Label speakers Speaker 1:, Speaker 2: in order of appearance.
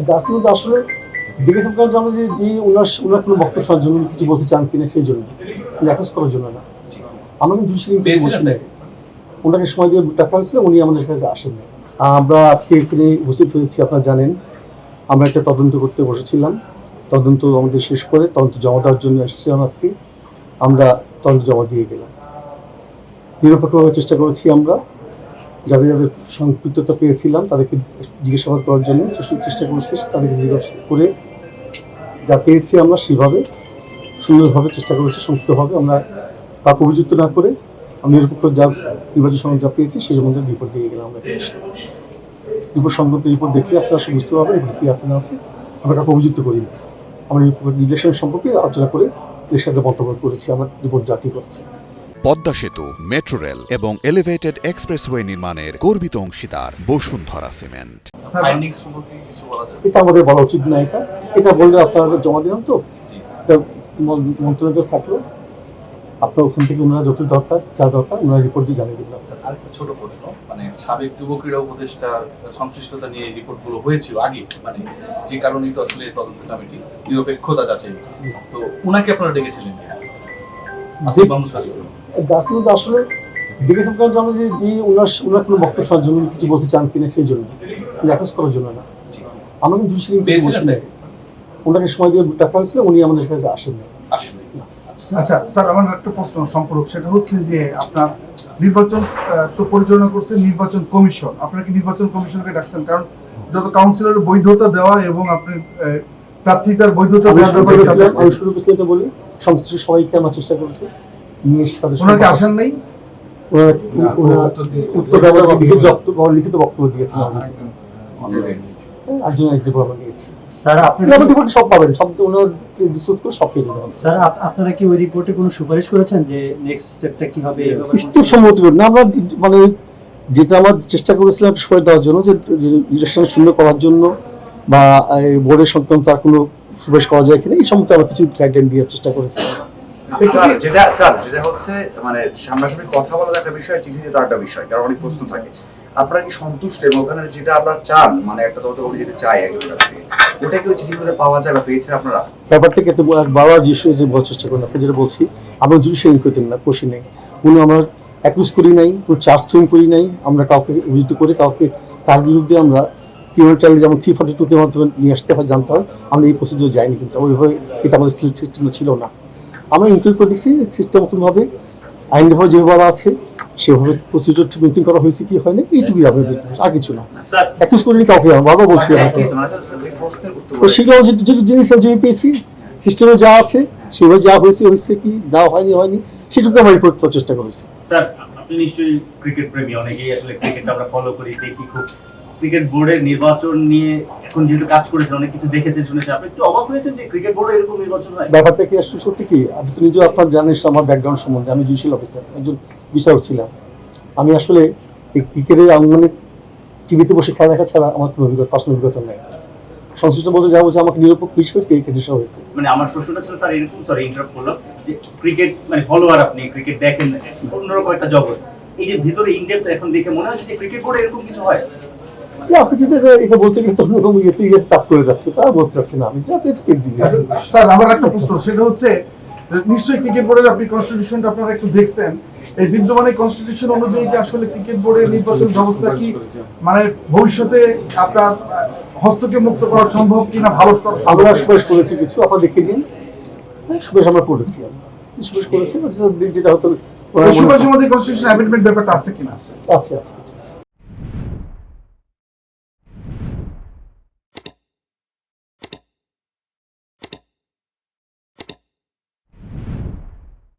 Speaker 1: দাসিম তো আসলে দেখেছেন কারণ আমরা যে ওনার কোনো বক্তব্য শোনার জন্য কিছু বলতে চান কিনা সেই জন্য, অ্যাটাচ করার জন্য না। আমরা কিন্তু বসি নাই, ওনাকে সময় দিয়ে দেখা হয়েছিল, উনি আমাদের কাছে আসেননি। আমরা আজকে এখানে উপস্থিত হয়েছি, আপনারা জানেন আমরা একটা তদন্ত করতে বসেছিলাম। তদন্ত আমাদের শেষ করে তদন্ত জমা দেওয়ার জন্য এসেছিলাম। আজকে আমরা তদন্ত জমা দিয়ে গেলাম। নিরপেক্ষভাবে চেষ্টা করেছি আমরা, যাদের যাদের সম্পৃক্ততা পেয়েছিলাম তাদেরকে জিজ্ঞাসাবাদ করার জন্য চেষ্টা করেছি। তাদেরকে জিজ্ঞাসা করে যা পেয়েছি আমরা সেভাবে সুন্দরভাবে চেষ্টা করেছি, সংক্ষিপ্তভাবে আমরা কাউকে অভিযুক্ত না করে আমি নিরপেক্ষ যা নির্বাচন সংক্রান্ত যা পেয়েছি সেই মধ্যে রিপোর্ট দিয়ে গেলাম। আমরা রিপোর্ট সংক্রান্ত রিপোর্ট দেখলে আপনারা সব বুঝতে পারবেন এগুলো কী আছে না আছে। আমরা কাউকে অভিযুক্ত করি না, আমরা ইলেকশন সম্পর্কে আলোচনা করে এর সাথে মন্তব্য করেছি, আমরা রিপোর্ট জাতি করেছি।
Speaker 2: পদ্মা সেতু, মেট্রো রেল এবং এলিভেটেড এক্সপ্রেসওয়ে নির্মাণের গর্বিত অংশীদার বসুন্ধরা সিমেন্ট।
Speaker 1: এটা আমাদের বলা উচিত না, এটা বললে আপনারা জমা দিলাম তো, এটা মন্ত্রণালয়ের থাকলো, আপনার ওখান থেকে ওনারা যত দরকার যা দরকার ওনারা রিপোর্ট দিয়ে জানিয়ে দিলাম।
Speaker 3: আরেকটা ছোট প্রশ্ন, মানে সাবেক যুব ক্রীড়া উপদেষ্টার সংশ্লিষ্টতা নিয়ে রিপোর্টগুলো হয়েছিল আগে, মানে যে কারণেই তো আসলে তদন্ত কমিটি নিরপেক্ষতা যাচাই, তো উনাকে আপনারা ডেকেছিলেন
Speaker 1: দাসিম তো আসলে দেখেছেন কারণ আমরা যে ওনার কোনো বক্তব্য শোনার জন্য কিছু বলতে চান কিনা সেই জন্য, অ্যাটাচ করার জন্য না। আমরা কিন্তু বসি নাই, ওনাকে সময় দিয়ে দেখা হয়েছিল, উনি আমাদের কাছে আসেননি।
Speaker 4: আচ্ছা স্যার, আমার একটা প্রশ্ন সম্পর্ক, সেটা হচ্ছে যে আপনার নির্বাচন তো পরিচালনা করছে নির্বাচন কমিশন, আপনারা কি নির্বাচন কমিশনকে ডাকছেন? কারণ যত কাউন্সিলরের বৈধতা দেওয়া এবং আপনি প্রার্থীদের বৈধতা দেওয়ার ব্যাপারে
Speaker 1: আমি শুরু করতে বলি, সংশ্লিষ্ট সবাইকে আমার চেষ্টা করেছি নিয়ে তাদের
Speaker 4: ওনাকে আসেন নাই,
Speaker 1: উত্তর লিখিত বক্তব্য দিয়েছেন, একজন একটি প্রমাণ দিয়েছি।
Speaker 5: স্যার আপনারা
Speaker 1: রিপোর্টে সব পাবেন, সব ওনাকে ডিসকাস করে সব পেয়ে যাবেন।
Speaker 5: স্যার আপনারা কি ওই রিপোর্টে কোনো সুপারিশ করেছেন যে নেক্সট স্টেপটা কি হবে?
Speaker 1: স্টেপ সম্মতি করি না আমরা, মানে যেটা আমরা চেষ্টা করেছিলাম একটু সময় দেওয়ার জন্য, যে ইলেকশন শূন্য করার জন্য বা বোর্ডের সংক্রান্ত তার কোনো সুপারিশ করা যায় কিনা এই সম্বন্ধে আমরা কিছু গাইডলাইন দেওয়ার চেষ্টা করেছিলাম।
Speaker 6: যেটা হচ্ছে মানে সামনাসামনি কথা বলার একটা বিষয়, চিঠি দিয়ে একটা বিষয়, কারণ অনেক প্রশ্ন থাকে। আপনারা কি সন্তুষ্ট এবং ওখানে যেটা আমরা চান, মানে একটা তদন্ত কমিটি যেটা চাই একজনের কাছ থেকে, ওটা কি ওই চিঠির মধ্যে পাওয়া যায় বা পেয়েছেন আপনারা?
Speaker 1: ব্যাপারটাকে এত বারবার যে বলার চেষ্টা করেন, আপনি যেটা বলছি আমরা জুডিশিয়াল ইনকোয়ারি না করছি নেই, কোনো আমরা অ্যাকিউজ করি নাই, কোনো চার্জ ফ্রেম করি নাই, আমরা কাউকে অভিযুক্ত করে কাউকে তার বিরুদ্ধে আমরা ক্রিমিনাল ট্রায়াল যেমন 342 মাধ্যমে নিয়ে আসতে হয়, জানতে হয়, আমরা এই প্রসিডিউর যাইনি, কিন্তু ওইভাবে এটা আমাদের সিস্টেমে ছিল না। আমরা ইনকোয়ারি করে দেখছি সিস্টেম মতনভাবে আইনভাবে যে বলা আছে সেভাবে প্রসিডিউর মেনটেন করা হয়েছে কি হয়নি, এইটুকুই আপনি আর কিছু না। অ্যাকিউজ করিনি কাউকে, বাবা বলছি সেগুলো যে জিনিস যে পেয়েছি সিস্টেমে যা আছে সেভাবে যা হয়েছে কি যা হয়নি সেটুকু আমরা রিপোর্ট করার চেষ্টা করেছি।
Speaker 7: স্যার আপনি নিশ্চয়ই ক্রিকেট প্রেমী, অনেকেই আসলে ক্রিকেটটা আমরা ফলো করি, দেখি খুব। ক্রিকেট বোর্ডের নির্বাচন নিয়ে এখন যেহেতু কাজ করেছেন, অনেক কিছু দেখেছেন শুনেছেন, আপনি একটু অবাক হয়েছেন যে ক্রিকেট বোর্ডে এরকম নির্বাচন হয়?
Speaker 1: ব্যাপারটা কি আসলে সত্যি কি, আপনি তো নিজেও আপনার জানেন আমার ব্যাকগ্রাউন্ড সম্বন্ধে, আমি জুডিশিয়াল অফিসার, একজন বিচারক ছিলাম। আমি আসলে এই ক্রিকেটের আঙ্গনে টিভিতে বসে খেলা দেখা ছাড়া আমার কোনো পার্সোনাল অভিজ্ঞতা নেই। সংশ্লিষ্ট বলতে যাবো যে আমাকে নিরপেক্ষ হিসেবে ক্রিকেট নেশা হয়েছে।
Speaker 7: মানে আমার প্রশ্নটা ছিল স্যার এরকম, সরি ইন্টারাপ্ট করলাম, যে ক্রিকেট মানে ফলোয়ার, আপনি ক্রিকেট দেখেন, অন্যরকম একটা জগৎ, এই যে ভিতরে ইনডেপথ এখন দেখে মনে হচ্ছে যে ক্রিকেট বোর্ডে এরকম কিছু হয়।
Speaker 1: আপনি যদি এটা বলতে গেলে তখন কাজ করে যাচ্ছে, তা বলতে চাচ্ছি না আমি, যা পেয়েছি
Speaker 4: স্যার আমার একটা প্রশ্ন, সেটা হচ্ছে নিশ্চয়ই ক্রিকেট বোর্ডের আপনি কনস্টিটিউশনটা আপনারা একটু দেখছেন, এই বিদ্যমান কনস্টিটিউশন অনুযায়ী কি আসলে ক্রিকেট বোর্ডের নির্বাচন ব্যবস্থা কি মানে ভবিষ্যতে আপনার হস্তক্ষেপ মুক্ত করা সম্ভব কিনা ভালো?
Speaker 1: আমরা সুপারিশ করেছি কিছু, আপনারা দেখে নিন, সুপারিশ আমরা করেছি, সুপারিশ করেছি যেটা হতো
Speaker 4: সুপারিশের মধ্যে কনস্টিটিউশন অ্যামেন্ডমেন্ট ব্যাপারটা আছে কিনা?
Speaker 1: আছে।